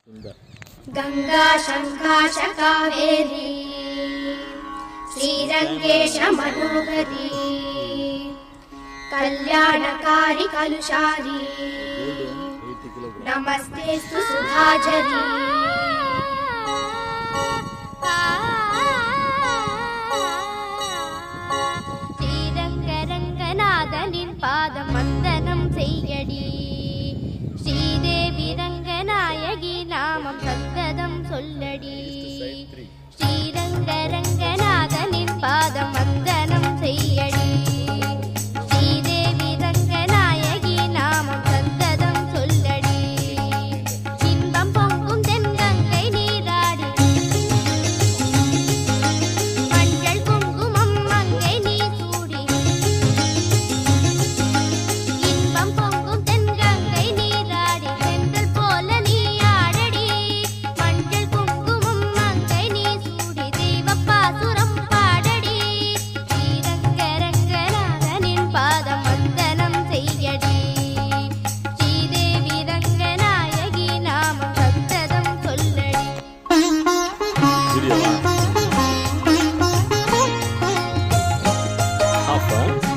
गंगा शंकाश कावेरी श्रीरंगेश मनोहरी कल्याणकारी कलुषारी नमस्ते सुधाजरी ஸ்ரீரங்கரங்கநாதனின் பாதம் வந்தனம் செய்யடி ஸ்ரீதேவி ரங்கநாயகி நாமம் சங்கதம் சொல்லடி ஸ்ரீரங்கரங்கநாதனின் பாதம் வந்தனம் செய்யடி ஸ்ரீதேவி ரங்கநாயகி நாமம் சங்கதம் சொல்லடி இன்பம் பொங்கும் தென்கங்கை நீராடி மஞ்சள் குங்குமம் மங்கை நீ சூடி இன்பம் பொங்கும் தென்கங்கை நீராடி சென்றல் போல நீ ஆடடி மஞ்சள் குங்குமம் மங்கை நீ சூடி தெய்வப்பாசுரம் பாடடி ஸ்ரீரங்கரங்கநாதனின் பாதம் வந்தனம் செய்யடி ஸ்ரீதேவி ரங்கநாயகி நாமம் சங்கதம் சொல்லடி. Video. Half